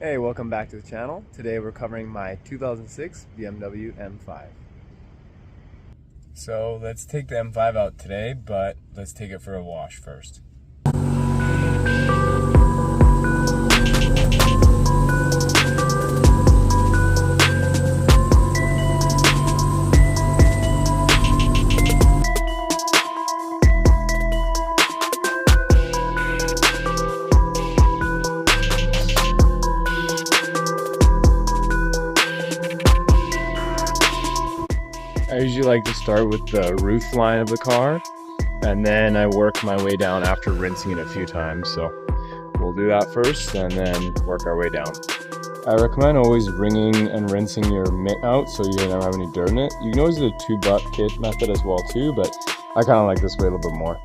Hey, welcome back to the channel. Today we're covering my 2006 BMW M5. So let's take the M5 out today, but let's take it for a wash first. I usually like to start with the roof line of the car, and then I work my way down after rinsing it a few times. So we'll do that first and then work our way down. I recommend always wringing and rinsing your mitt out so you don't have any dirt in it. You can always do the 2-butt kit method as well too, but I kind of like this way a little bit more.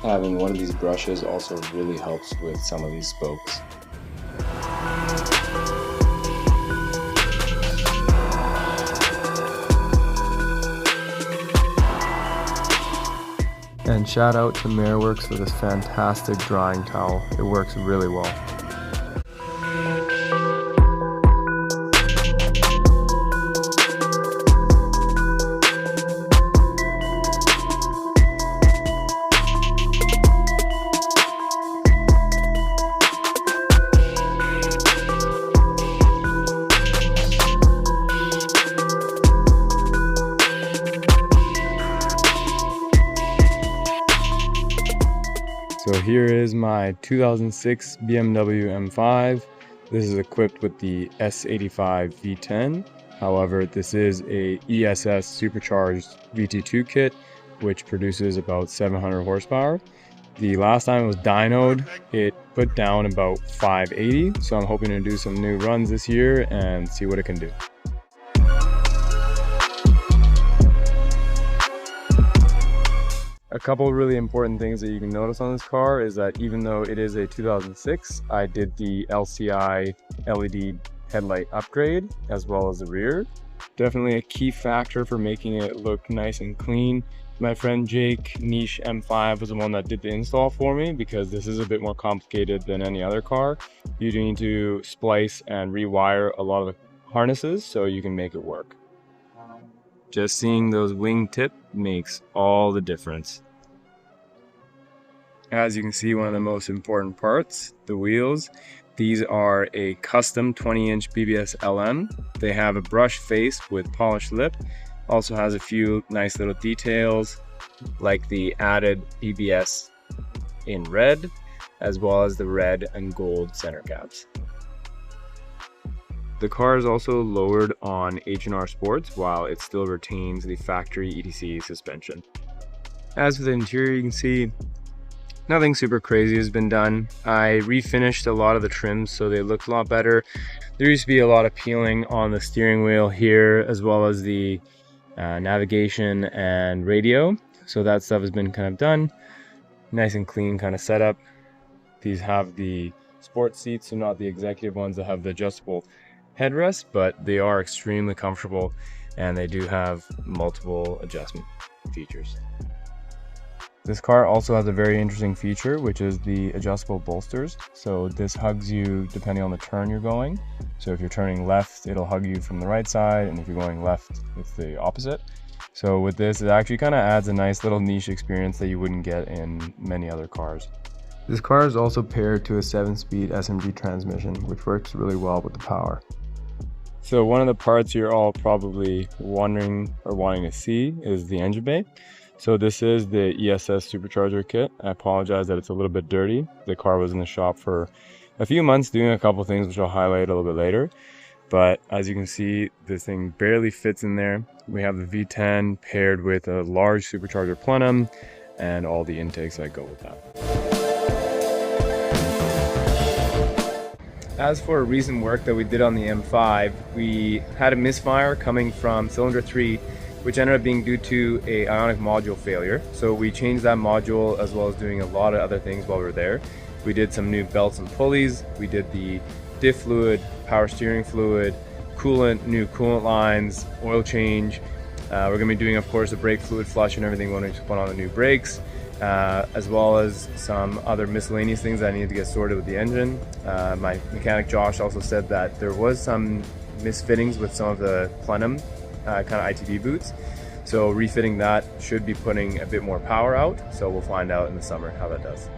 Having one of these brushes also really helps with some of these spokes. And shout out to Mareworks for this fantastic drying towel. It works really well. So here is my 2006 BMW M5. This is equipped with the S85 V10. However, this is a ESS Supercharged VT2 kit, which produces about 700 horsepower. The last time it was dynoed, it put down about 580. So I'm hoping to do some new runs this year and see what it can do. A couple really important things that you can notice on this car is that even though it is a 2006, I did the LCI LED headlight upgrade as well as the rear. Definitely a key factor for making it look nice and clean. My friend Jake, Niche M5, was the one that did the install for me because this is a bit more complicated than any other car. You do need to splice and rewire a lot of the harnesses so you can make it work. Just seeing those wing tip makes all the difference. As you can see, one of the most important parts, the wheels. These are a custom 20-inch BBS LM. They have a brush face with polished lip. Also has a few nice little details like the added BBS in red, as well as the red and gold center caps. The car is also lowered on H&R Sports while it still retains the factory ETC suspension. As for the interior, you can see nothing super crazy has been done. I refinished a lot of the trims so they look a lot better. There used to be a lot of peeling on the steering wheel here as well as the navigation and radio. So that stuff has been kind of done. Nice and clean kind of setup. These have the sports seats, so not the executive ones that have the adjustable headrest, but they are extremely comfortable and they do have multiple adjustment features. This car also has a very interesting feature, which is the adjustable bolsters. So this hugs you depending on the turn you're going. So if you're turning left, it'll hug you from the right side, and if you're going left, it's the opposite. So with this, it actually kind of adds a nice little niche experience that you wouldn't get in many other cars. This car is also paired to a 7-speed SMG transmission, which works really well with the power. So one of the parts you're all probably wondering or wanting to see is the engine bay. So this is the ESS Supercharger kit. I apologize that it's a little bit dirty. The car was in the shop for a few months doing a couple things which I'll highlight a little bit later. But as you can see, this thing barely fits in there. We have the V10 paired with a large supercharger plenum and all the intakes that go with that. As for a recent work that we did on the M5, we had a misfire coming from cylinder 3, which ended up being due to a ionic module failure. So we changed that module as well as doing a lot of other things while we were there. We did some new belts and pulleys, we did the diff fluid, power steering fluid, coolant, new coolant lines, oil change. We're going to be doing, of course, a brake fluid flush and everything when we put on the new brakes, as well as some other miscellaneous things that I needed to get sorted with the engine. My mechanic Josh also said that there was some misfittings with some of the plenum kind of ITB boots. So refitting that should be putting a bit more power out. So we'll find out in the summer how that does.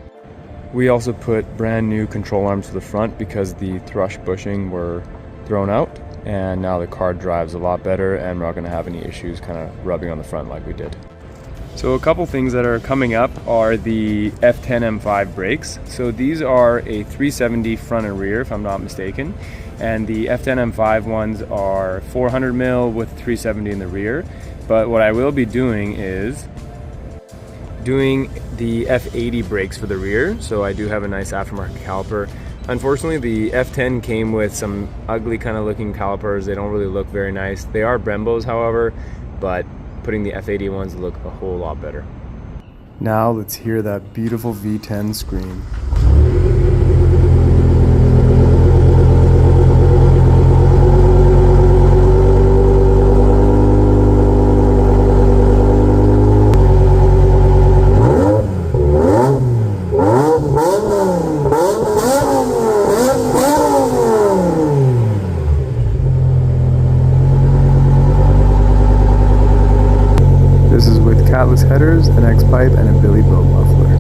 We also put brand new control arms to the front because the thrush bushing were thrown out, and now the car drives a lot better and we're not going to have any issues kind of rubbing on the front like we did. So a couple things that are coming up are the F10 M5 brakes. So these are a 370 front and rear, if I'm not mistaken, and the F10 M5 ones are 400 mil with 370 in the rear. But what I will be doing is doing the F80 brakes for the rear. So I do have a nice aftermarket caliper. Unfortunately, the F10 came with some ugly kind of looking calipers. They don't really look very nice. They are Brembos, however, but putting the F80 ones look a whole lot better. Now let's hear that beautiful V10 scream. This is with catless headers, an X-pipe, and a Billy Boat muffler.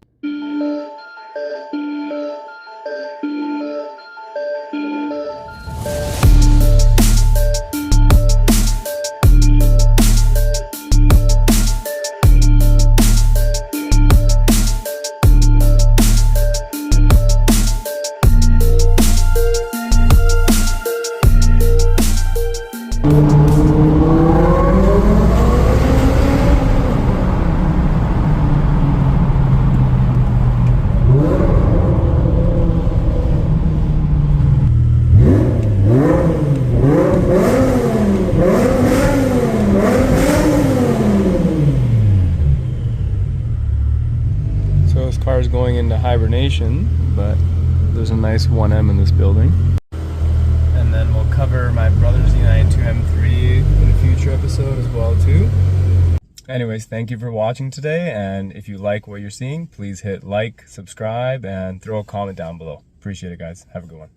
This car is going into hibernation, but there's a nice 1M in this building. And then we'll cover my brother's E92 M3 in a future episode as well too. Anyways, thank you for watching today, and if you like what you're seeing, please hit like, subscribe, and throw a comment down below. Appreciate it, guys. Have a good one.